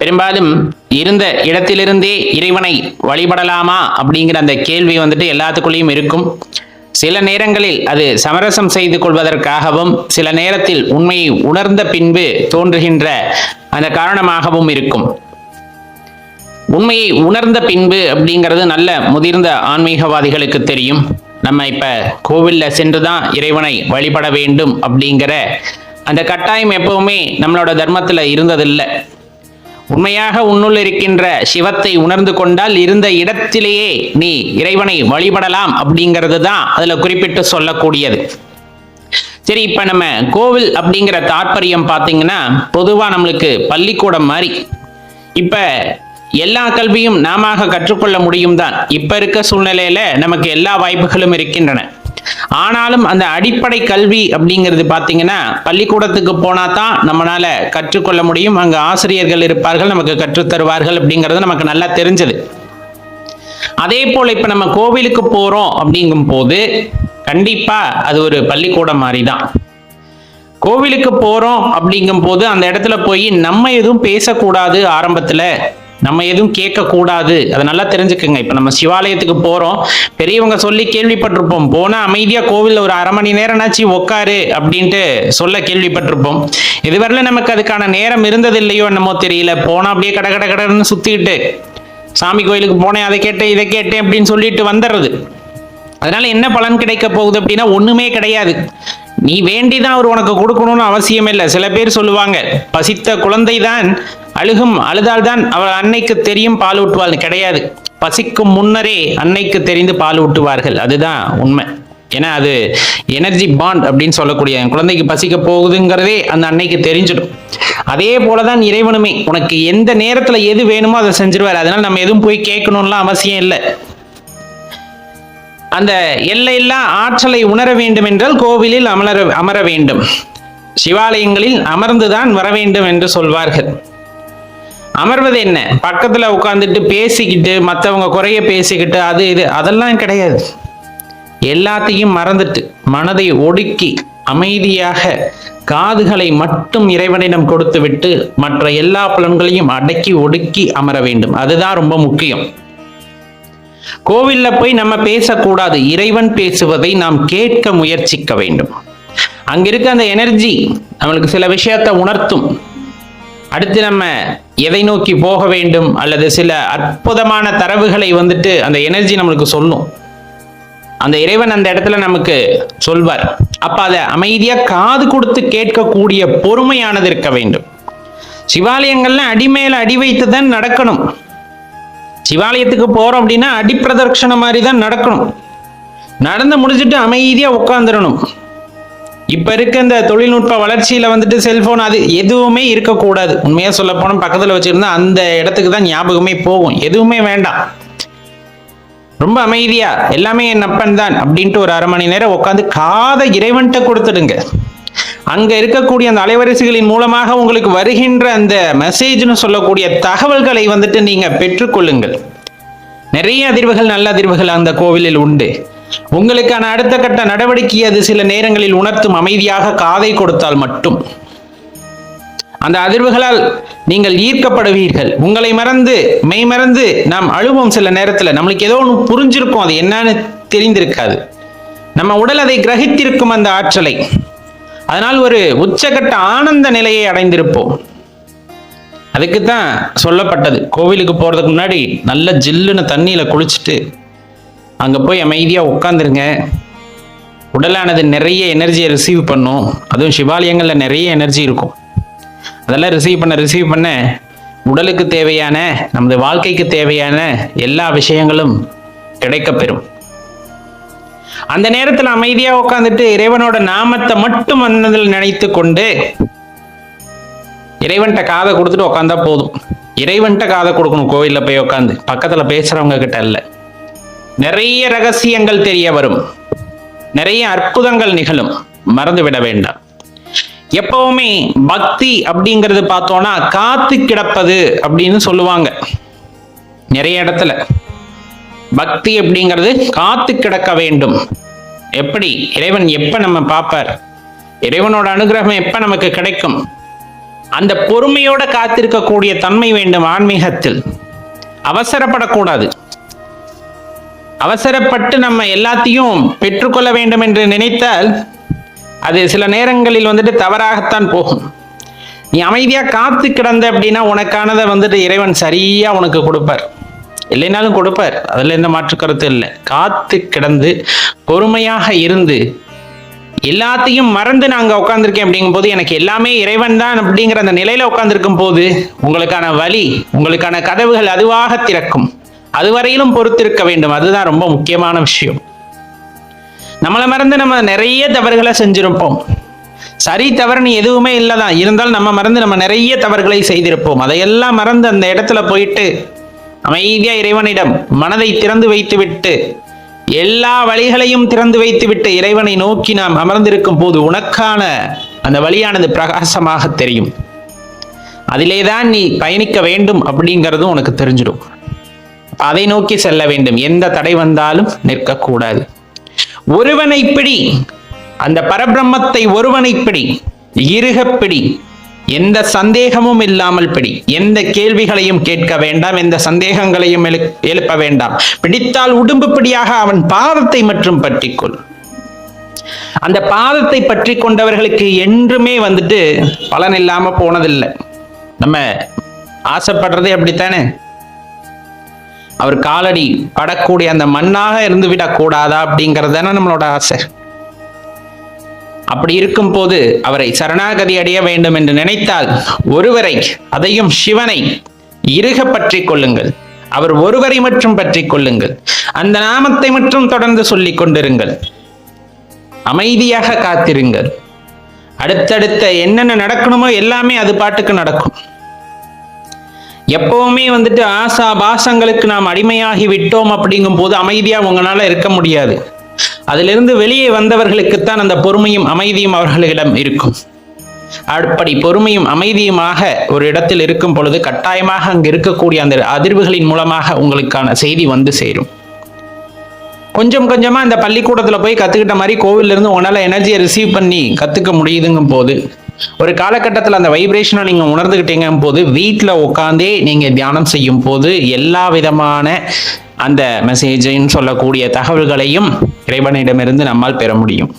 பெரும்பாலும் இருந்த இடத்திலிருந்தே இறைவனை வழிபடலாமா அப்படிங்கிற அந்த கேள்வி வந்துட்டு எல்லாத்துக்குள்ளேயும் இருக்கும். சில நேரங்களில் அது சமரசம் செய்து கொள்வதற்காகவும், சில நேரத்தில் உண்மையை உணர்ந்த பின்பு தோன்றுகின்ற அந்த காரணமாகவும் இருக்கும். உண்மையை உணர்ந்த பின்பு அப்படிங்கிறது நல்ல முதிர்ந்த ஆன்மீகவாதிகளுக்கு தெரியும். நம்ம இப்ப கோவில்ல சென்றுதான் இறைவனை வழிபட வேண்டும் அப்படிங்கிற அந்த கட்டாயம் எப்பவுமே நம்மளோட தர்மத்துல இருந்ததில்லை. உண்மையாக உன்னுள் இருக்கின்ற சிவத்தை உணர்ந்து கொண்டால் இருந்த இடத்திலேயே நீ இறைவனை வழிபடலாம் அப்படிங்கிறது தான் அதுல குறிப்பிட்டு சொல்லக்கூடியது. சரி, இப்ப நம்ம கோவில் அப்படிங்கிற தாற்பயம் பார்த்தீங்கன்னா பொதுவா நம்மளுக்கு பள்ளிக்கூடம் மாதிரி. இப்ப எல்லா கல்வியும் நாம கற்றுக்கொள்ள முடியும் தான். இப்ப இருக்க சூழ்நிலையில நமக்கு எல்லா வாய்ப்புகளும் இருக்கின்றன. ஆனாலும் அந்த அடிப்படை கல்வி அப்படிங்கிறது பார்த்தீங்கன்னா பள்ளிக்கூடத்துக்கு போனா தான் நம்மளால கற்றுக்கொள்ள முடியும். அங்க ஆசிரியர்கள் இருப்பார்கள், நமக்கு கற்றுத்தருவார்கள் அப்படிங்கிறது நமக்கு நல்லா தெரிஞ்சது. அதே போல இப்ப நம்ம கோவிலுக்கு போறோம் அப்படிங்கும் போது கண்டிப்பா அது ஒரு பள்ளிக்கூடம் மாதிரி தான். கோவிலுக்கு போறோம் அப்படிங்கும் போது அந்த இடத்துல போய் நம்ம எதுவும் பேசக்கூடாது, ஆரம்பத்துல நம்ம எதுவும் கேட்கக்கூடாது, அதை நல்லா தெரிஞ்சுக்குங்க. இப்ப நம்ம சிவாலயத்துக்கு போறோம், பெரியவங்க சொல்லி கேள்விப்பட்டிருப்போம், போனா அமைதியா கோவில்ல ஒரு அரை மணி நேரம்னாச்சு உட்காரு அப்படின்ட்டு சொல்ல கேள்விப்பட்டிருப்போம். இதுவரையில நமக்கு அதுக்கான நேரம் இருந்தது இல்லையோ என்னமோ தெரியல. போனா அப்படியே கட கட கடன்னு சுத்திட்டு சாமி கோயிலுக்கு போனேன், அதை கேட்டேன் இதை கேட்டேன் அப்படின்னு சொல்லிட்டு வந்துடுறது. அதனால என்ன பலன் கிடைக்க போகுது அப்படின்னா ஒண்ணுமே கிடையாது. நீ வேண்டிதான் அவர் உனக்கு கொடுக்கணும்னு அவசியம் இல்லை. சில பேர் சொல்லுவாங்க, பசித்த குழந்தை தான் அழுகும், அழுதால்தான் அவள் அன்னைக்கு தெரியும் பால் ஊட்டுவாள். கிடையாது, பசிக்கும் முன்னரே அன்னைக்கு தெரிந்து பால் ஊட்டுவார்கள். அதுதான் உண்மை. ஏன்னா அது எனர்ஜி பாண்ட் அப்படின்னு சொல்லக்கூடிய, குழந்தைக்கு பசிக்க போகுதுங்கிறதே அந்த அன்னைக்கு தெரிஞ்சிடும். அதே போலதான் இறைவனுமே உனக்கு எந்த நேரத்துல எது வேணுமோ அதை செஞ்சிருவார். அதனால நம்ம எதுவும் போய் கேட்கணும்லாம் அவசியம் இல்லை. அந்த எல்லையில்லா ஆற்றலை உணர வேண்டும் என்றால் கோவிலில் அமர வேண்டும், சிவாலயங்களில் அமர்ந்துதான் வர வேண்டும் என்று சொல்வார்கள். அமர்வது என்ன, பக்கத்துல உட்கார்ந்துட்டு பேசிக்கிட்டு மற்றவங்க குறைய பேசிக்கிட்டு அது இது அதெல்லாம் கிடையாது. எல்லாத்தையும் மறந்துட்டு மனதை ஒடுக்கி அமைதியாக காதுகளை மட்டும் இறைவனிடம் கொடுத்து விட்டு மற்ற எல்லா புலன்களையும் அடக்கி ஒடுக்கி அமர வேண்டும். அதுதான் ரொம்ப முக்கியம். கோவில்ல போய் நம்ம பேசக்கூடாது, இறைவன் பேசுவதை நாம் கேட்க முயற்சிக்க வேண்டும். அங்க இருக்க அந்த எனர்ஜி நம்மளுக்கு சில விஷயத்தை உணர்த்தும். அடுத்து நம்ம எதை நோக்கி போக வேண்டும் அல்லது சில அற்புதமான தரவுகளை வந்துட்டு அந்த எனர்ஜி நம்மளுக்கு சொல்லும். அந்த இறைவன் அந்த இடத்துல நமக்கு சொல்வார். அப்ப அதை அமைதியா காது கொடுத்து கேட்கக்கூடிய பொறுமையானது இருக்க வேண்டும். சிவாலயங்கள்ல அடிமேல அடி வைத்து தான் நடக்கணும். சிவாலயத்துக்கு போறோம் அப்படின்னா அடிப்பிரதர்ஷனம் மாதிரி தான் நடக்கணும். நடந்து முடிச்சுட்டு அமைதியா உட்காந்துடணும். இப்ப இருக்க இந்த தொழில்நுட்ப வளர்ச்சியில வந்துட்டு செல்போன் அது எதுவுமே இருக்கக்கூடாது. உண்மையா சொல்ல போனா பக்கத்துல வச்சிருந்தா அந்த இடத்துக்கு தான் ஞாபகமே போகும். எதுவுமே வேண்டாம், ரொம்ப அமைதியா எல்லாமே என் அப்பன் தான் அப்படின்ட்டு ஒரு அரை மணி நேரம் உட்காந்து காதை இறைவன்கிட்ட கொடுத்துடுங்க. அங்க இருக்கக்கூடிய அந்த அலைவரிசைகளின் மூலமாக உங்களுக்கு வருகின்ற அந்த மெசேஜ்னு சொல்லக்கூடிய தகவல்களை வந்துட்டு நீங்க பெற்றுக்கொள்ளுங்கள். நிறைய அதிர்வுகள், நல்ல அதிர்வுகள் அந்த கோவிலில் உண்டு. உங்களுக்கான அடுத்த கட்ட நடவடிக்கை அது சில நேரங்களில் உணர்த்தும். அமைதியாக காதை கொடுத்தால் மட்டும் அந்த அதிர்வுகளால் நீங்கள் ஈர்க்கப்படுவீர்கள். உங்களை மறந்து மெய் மறந்து நாம் அழுவோம். சில நேரத்துல நம்மளுக்கு ஏதோ ஒன்று புரிஞ்சிருக்கும், அது என்னன்னு தெரிந்திருக்காது. நம்ம உடல் அதை கிரகித்திருக்கும் அந்த ஆற்றலை. அதனால் ஒரு உச்சகட்ட ஆனந்த நிலையை அடைந்திருப்போம். அதுக்குத்தான் சொல்லப்பட்டது, கோவிலுக்கு போறதுக்கு முன்னாடி நல்ல ஜில்லுன்னு தண்ணியில குளிச்சுட்டு அங்க போய் அமைதியா உட்காந்துருங்க. உடலானது நிறைய எனர்ஜியை ரிசீவ் பண்ணும். அதுவும் சிவாலயங்கள்ல நிறைய எனர்ஜி இருக்கும். அதெல்லாம் ரிசீவ் பண்ண உடலுக்கு தேவையான, நமது வாழ்க்கைக்கு தேவையான எல்லா விஷயங்களும் கிடைக்கப்பெறும். அந்த நேரத்தில் அமைதியா உட்காந்துட்டு இறைவனோட நாமத்தை மட்டும் மனதில் நினைத்து கொண்டு இறைவன்கிட்ட காதை கொடுத்துட்டு உட்காந்தா போதும். இறைவன்கிட்ட காதை கொடுக்கணும் கோவில்ல போய் உட்காந்து, பக்கத்துல பேசுறவங்க கிட்ட இல்ல. நிறைய ரகசியங்கள் தெரிய வரும், நிறைய அற்புதங்கள் நிகழும். மறந்து விட வேண்டாம். எப்பவுமே பக்தி அப்படிங்கிறது பார்த்தோம்னா காத்து கிடப்பது அப்படின்னு சொல்லுவாங்க. நிறைய இடத்துல பக்தி அப்படிங்கிறது காத்து கிடக்க வேண்டும். எப்படி இறைவன் எப்ப நம்ம பார்ப்பார், இறைவனோட அனுகிரகம் எப்ப நமக்கு கிடைக்கும், அந்த பொறுமையோட காத்திருக்கக்கூடிய தன்மை வேண்டும் ஆன்மீகத்தில். அவசரப்படக்கூடாது. அவசரப்பட்டு நம்ம எல்லாத்தையும் பெற்றுக்கொள்ள வேண்டும் என்று நினைத்தால் அது சில நேரங்களில் தவறாகத்தான் போகும். நீ அமைதியா காத்து கிடந்த அப்படின்னா உனக்கானதை இறைவன் சரியா உனக்கு கொடுப்பார். இல்லைனாலும் கொடுப்பார், அதுல எந்த மாற்று கருத்து இல்லை. காத்து கிடந்து பொறுமையாக இருந்து எல்லாத்தையும் மறந்து நாங்க உட்கார்ந்துருக்கேன் அப்படிங்கும் போது எனக்கு எல்லாமே இறைவன் தான் அப்படிங்கிற அந்த நிலையில உட்கார்ந்துருக்கும் போது உங்களுக்கான வழி, உங்களுக்கான கதவுகள் அதுவாக திறக்கும். அதுவரையிலும் பொறுத்திருக்க வேண்டும். அதுதான் ரொம்ப முக்கியமான விஷயம். நம்மளை மறந்து நம்ம நிறைய தவறுகளை செஞ்சிருப்போம். சரி தவறுன்னு எதுவுமே இல்லைதான், இருந்தாலும் நம்ம மறந்து நம்ம நிறைய தவறுகளை செய்திருப்போம். அதையெல்லாம் மறந்து அந்த இடத்துல போயிட்டு அமைதியா இறைவனிடம் மனதை திறந்து வைத்து விட்டு எல்லா வழிகளையும் திறந்து வைத்து விட்டு இறைவனை நோக்கி நாம் அமர்ந்திருக்கும் போது உனக்கான அந்த வழியானது பிரகாசமாக தெரியும். அதிலேதான் நீ பயணிக்க வேண்டும் அப்படிங்கிறதும் உனக்கு தெரிஞ்சிடும். அதை நோக்கி செல்ல வேண்டும். எந்த தடை வந்தாலும் நிற்கக்கூடாது. ஒருவனை பிடி, அந்த பரபிரம்மத்தை ஒருவனை பிடி, இறுகப்பிடி, எந்த சந்தேகமும் இல்லாமல் பிடி. எந்த கேள்விகளையும் கேட்க வேண்டாம், எந்த சந்தேகங்களையும் எழுப்ப வேண்டாம். பிடித்தால் உடும்பு பிடியாக அவன் பாதத்தை மட்டும் பற்றிக்கொள். அந்த பாதத்தை பற்றி கொண்டவர்களுக்கு என்றுமே பலன் இல்லாம போனதில்லை. நம்ம ஆசைப்படுறதே அப்படித்தானே. அவர் காலடி படக்கூடிய அந்த மண்ணாக இருந்து விடக்கூடாதா அப்படிங்கிறது தானே நம்மளோட ஆசை. அப்படி இருக்கும் போது அவரை சரணாகதி அடைய வேண்டும் என்று நினைத்தால் ஒருவரை, அதையும் சிவனை இறுக பற்றி கொள்ளுங்கள். அவர் ஒருவரை மட்டும் பற்றி கொள்ளுங்கள். அந்த நாமத்தை மட்டும் தொடர்ந்து சொல்லிக் கொண்டிருங்கள். அமைதியாக காத்திருங்கள். அடுத்தடுத்த என்னென்ன நடக்கணுமோ எல்லாமே அது பாட்டுக்கு நடக்கும். எப்பவுமே ஆசா பாசங்களுக்கு நாம் அடிமையாகி விட்டோம் அப்படிங்கும் போது அமைதியா உங்களால இருக்க முடியாது. அதிலிருந்து வெளியே வந்தவர்களுக்குத்தான் அந்த பொறுமையும் அமைதியும் அவர்களிடம் இருக்கும். அப்படி பொறுமையும் அமைதியுமாக ஒரு இடத்தில் இருக்கும் பொழுது கட்டாயமாக அங்கு இருக்கக்கூடிய அந்த அதிர்வுகளின் மூலமாக உங்களுக்கான செய்தி சேரும். கொஞ்சம் கொஞ்சமா இந்த பள்ளிக்கூடத்துல போய் கத்துக்கிட்ட மாதிரி கோவில்ல இருந்து உங்களால எனர்ஜியை ரிசீவ் பண்ணி கத்துக்க முடியுதுங்கும் போது ஒரு காலகட்டத்தில் அந்த வைப்ரேஷனை நீங்க உணர்ந்துகிட்டீங்கும் போது வீட்டில் உட்காந்தே நீங்க தியானம் செய்யும் போது எல்லா விதமான அந்த மெசேஜைன்னு சொல்லக்கூடிய தகவல்களையும் இறைவனிடமிருந்து நம்மால் பெற முடியும்.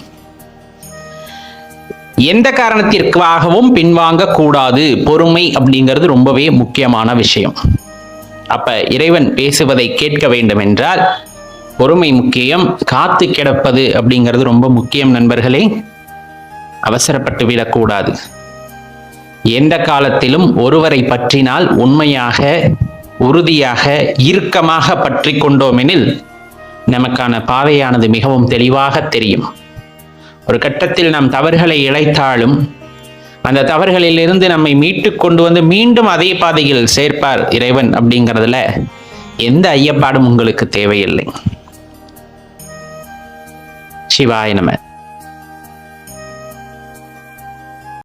எந்த காரணத்திற்காகவும் பின்வாங்க கூடாது. பொறுமை அப்படிங்கிறது ரொம்பவே முக்கியமான விஷயம். அப்ப இறைவன் பேசுவதை கேட்க வேண்டும் என்றால் பொறுமை முக்கியம். காத்து கிடப்பது அப்படிங்கிறது ரொம்ப முக்கியம் நண்பர்களே. அவசரப்பட்டு விடக்கூடாது. எந்த காலத்திலும் ஒருவரை பற்றினால் உண்மையாக, உறுதியாக, இறுக்கமாக பற்றி கொண்டோமெனில் நமக்கான பாதையானது மிகவும் தெளிவாக தெரியும். ஒரு கட்டத்தில் நாம் தவறுகளை இழைத்தாலும் அந்த தவறுகளில் இருந்து நம்மை மீட்டு கொண்டு மீண்டும் அதே பாதையில் சேர்ப்பார் இறைவன் அப்படிங்கிறதுல எந்த ஐயப்பாடும் உங்களுக்கு தேவையில்லை. சிவாய நம.